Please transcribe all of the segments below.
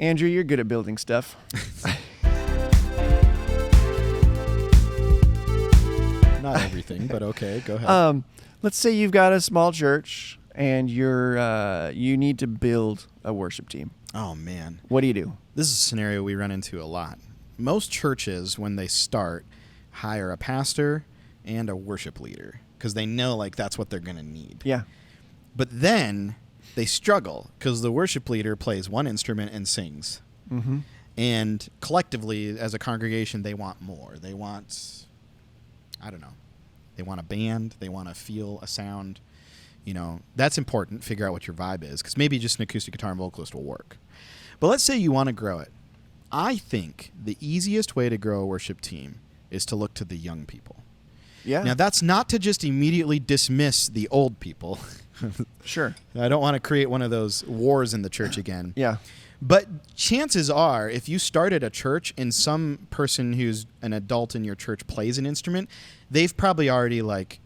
Andrew, you're good at building stuff. Not everything, but okay, go ahead. Let's say you've got a small church and you need to build a worship team. Oh, man. What do you do? This is a scenario we run into a lot. Most churches, when they start, hire a pastor and a worship leader because they know like that's what they're going to need. Yeah. But then they struggle because the worship leader plays one instrument and sings. Mm-hmm. And collectively, as a congregation, they want more. They want, I don't know, they want a band. They want to feel a sound. You know, that's important. Figure out what your vibe is because maybe just an acoustic guitar and vocalist will work. But let's say you want to grow it. I think the easiest way to grow a worship team is to look to the young people. Yeah. Now, that's not to just immediately dismiss the old people. Sure. I don't want to create one of those wars in the church again. Yeah. But chances are, if you started a church and some person who's an adult in your church plays an instrument, they've probably already like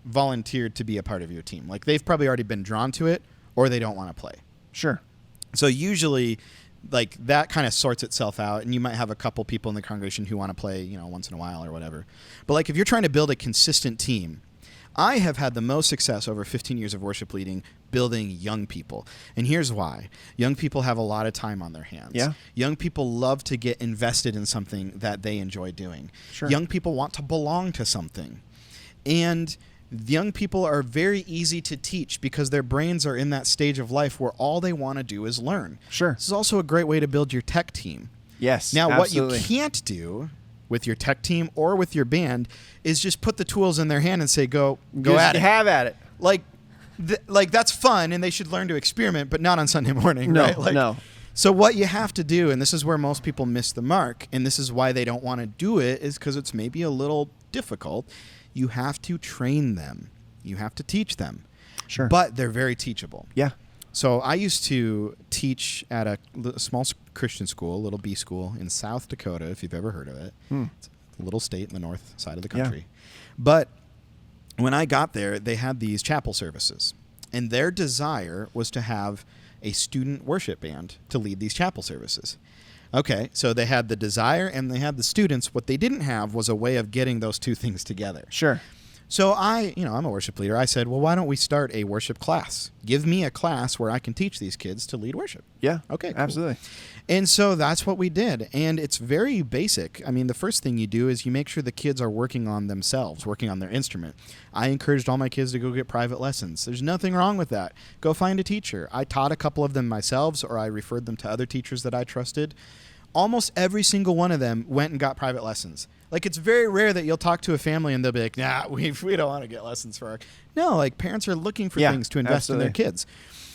volunteered to be a part of your team. Like they've probably already been drawn to it or they don't want to play. Sure. So usually like that kind of sorts itself out and you might have a couple people in the congregation who want to play, you know, once in a while or whatever. But like if you're trying to build a consistent team, I have had the most success over 15 years of worship leading building young people. And here's why. Young people have a lot of time on their hands. Yeah. Young people love to get invested in something that they enjoy doing. Sure. Young people want to belong to something. And young people are very easy to teach because their brains are in that stage of life where all they want to do is learn. Sure. This is also a great way to build your tech team. Yes. Now, absolutely. what you can't do with your tech team or with your band is just put the tools in their hand and say, go Just at it. Have at it. Like that's fun and they should learn to experiment, but not on Sunday morning, No, right? Like, no. So what you have to do, and this is where most people miss the mark, and this is why they don't want to do it, is because it's maybe a little difficult. You have to train them. You have to teach them. Sure. But they're very teachable. Yeah. So I used to teach at a small Christian school, a little B school in South Dakota, if you've ever heard of it. It's a little state in the north side of the country. Yeah. But when I got there, they had these chapel services. And their desire was to have a student worship band to lead these chapel services. Okay, so they had the desire and they had the students. What they didn't have was a way of getting those two things together. Sure. So I'm a worship leader. I said, well, why don't we start a worship class? Give me a class where I can teach these kids to lead worship. Yeah. Okay, cool. Absolutely. And so that's what we did. And it's very basic. I mean, the first thing you do is you make sure the kids are working on themselves, working on their instrument. I encouraged all my kids to go get private lessons. There's nothing wrong with that. Go find a teacher. I taught a couple of them myself, or I referred them to other teachers that I trusted. Almost every single one of them went and got private lessons. Like, it's very rare that you'll talk to a family and they'll be like, nah, we don't want to get lessons for our... No, like, parents are looking for things to invest in their kids.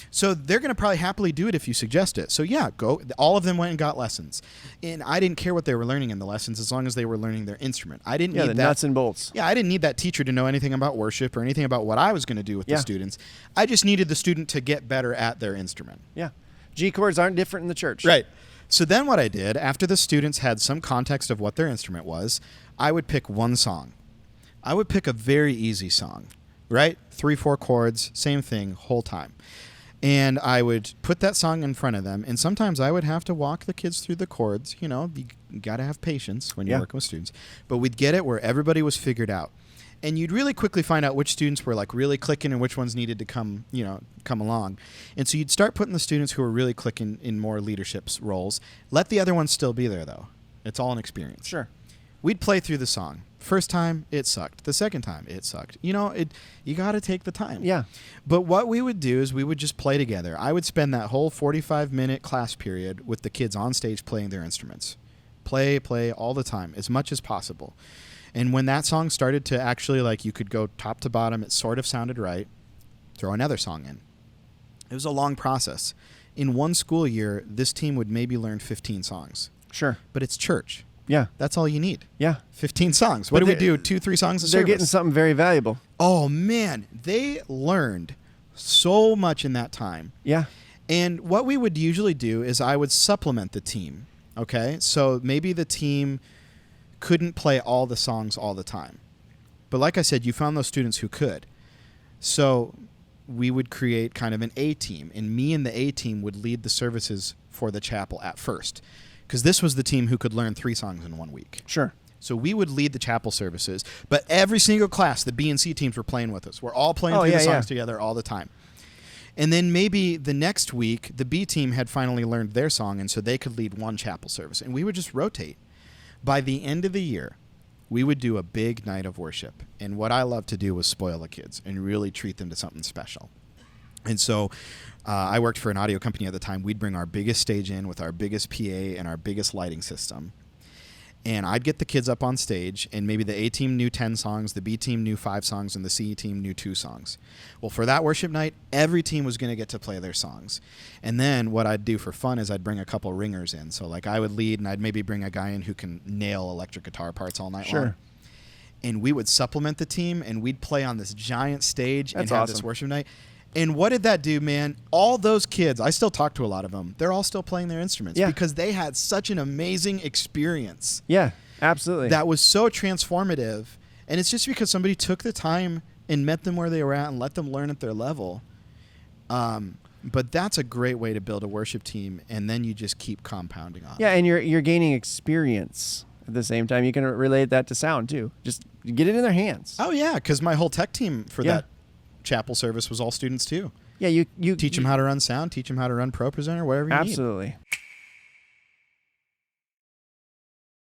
So they're going to probably happily do it if you suggest it. So, yeah, go. All of them went and got lessons. And I didn't care what they were learning in the lessons as long as they were learning their instrument. I didn't need the that, nuts and bolts. Yeah, I didn't need that teacher to know anything about worship or anything about what I was going to do with the students. I just needed the student to get better at their instrument. Yeah. G chords aren't different in the church. Right. So then what I did, after the students had some context of what their instrument was, I would pick one song. I would pick a very easy song, right? 3-4 chords, same thing, whole time. And I would put that song in front of them, and sometimes I would have to walk the kids through the chords. You know, you got to have patience when you're working with students. But we'd get it where everybody was figured out. And you'd really quickly find out which students were like really clicking and which ones needed to come along. And so you'd start putting the students who were really clicking in more leadership roles. Let the other ones still be there, though. It's all an experience. Sure. We'd play through the song. First time, it sucked. The second time, it sucked. You know, you got to take the time. Yeah. But what we would do is we would just play together. I would spend that whole 45-minute class period with the kids on stage playing their instruments. Play all the time, as much as possible. And when that song started to actually, like, you could go top to bottom, it sort of sounded right, throw another song in. It was a long process. In one school year, this team would maybe learn 15 songs. Sure. But it's church. Yeah. That's all you need. Yeah. 15 songs. What do we do? 2-3 songs a service? They're getting something very valuable. Oh, man. They learned so much in that time. Yeah. And what we would usually do is I would supplement the team. Okay? So maybe the team couldn't play all the songs all the time. But like I said, you found those students who could. So we would create kind of an A team, and me and the A team would lead the services for the chapel at first, because this was the team who could learn 3 songs in 1 week. Sure. So we would lead the chapel services, but every single class, the B and C teams were playing with us. We're all playing through the songs together all the time. And then maybe the next week, the B team had finally learned their song, and so they could lead 1 chapel service. And we would just rotate. By the end of the year, we would do a big night of worship. And what I loved to do was spoil the kids and really treat them to something special. And so I worked for an audio company at the time. We'd bring our biggest stage in with our biggest PA and our biggest lighting system. And I'd get the kids up on stage, and maybe the A team knew 10 songs, the B team knew 5 songs, and the C team knew 2 songs. Well, for that worship night, every team was going to get to play their songs. And then what I'd do for fun is I'd bring a couple ringers in. So like I would lead, and I'd maybe bring a guy in who can nail electric guitar parts all night long. And we would supplement the team, and we'd play on this giant stage and have this worship night. And what did that do, man? All those kids, I still talk to a lot of them. They're all still playing their instruments because they had such an amazing experience. Yeah, absolutely. That was so transformative. And it's just because somebody took the time and met them where they were at and let them learn at their level. But that's a great way to build a worship team, and then you just keep compounding on. Yeah, and you're gaining experience at the same time. You can relate that to sound too. Just get it in their hands. Oh yeah, because my whole tech team for that chapel service was all students too. Yeah, you teach them how to run sound, teach them how to run Pro Presenter, whatever you need. Absolutely.